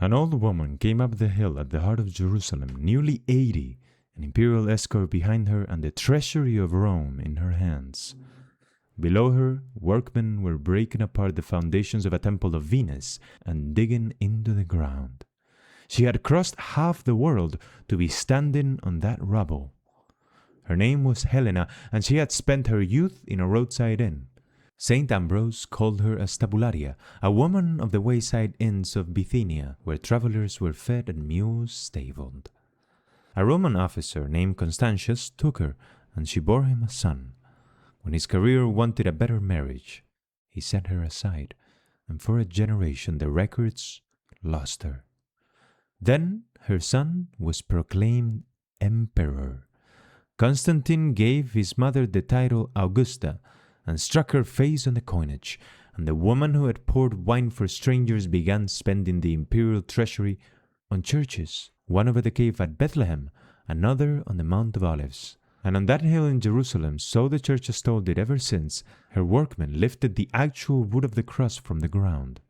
An old woman came up the hill at the heart of Jerusalem, nearly 80, an imperial escort behind her and the treasury of Rome in her hands. Below her, workmen were breaking apart the foundations of a temple of Venus and digging into the ground. She had crossed half the world to be standing on that rubble. Her name was Helena, and she had spent her youth in a roadside inn. Saint Ambrose called her a stabularia, a woman of the wayside inns of Bithynia, where travelers were fed and mules stabled. A Roman officer named Constantius took her, and she bore him a son. When his career wanted a better marriage, he set her aside, and for a generation the records lost her. Then her son was proclaimed emperor. Constantine gave his mother the title Augusta and struck her face on the coinage, and the woman who had poured wine for strangers began spending the imperial treasury on churches, one over the cave at Bethlehem, another on the Mount of Olives. And on that hill in Jerusalem, so the church has told it ever since, her workmen lifted the actual wood of the cross from the ground.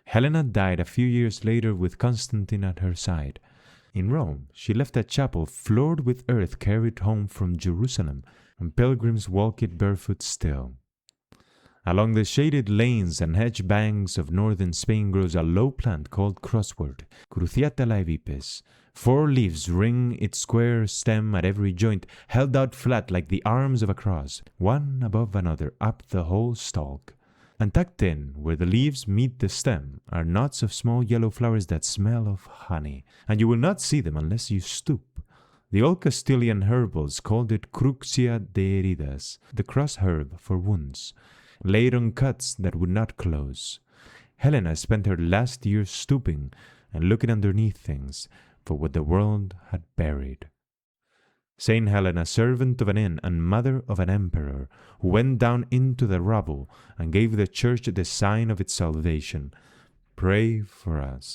Helena died a few years later with Constantine at her side. In Rome, she left a chapel floored with earth carried home from Jerusalem, and pilgrims walk it barefoot still. Along the shaded lanes and hedge banks of northern Spain grows a low plant called crosswort, Cruciata laevipes. 4 leaves ring its square stem at every joint, held out flat like the arms of a cross, one above another up the whole stalk. And tucked in, where the leaves meet the stem, are knots of small yellow flowers that smell of honey, and you will not see them unless you stoop. The old Castilian herbals called it cruxia de heridas, the cross herb for wounds, laid on cuts that would not close. Helena spent her last years stooping and looking underneath things for what the world had buried. Saint Helena, servant of an inn and mother of an emperor, who went down into the rubble and gave the church the sign of its salvation, pray for us.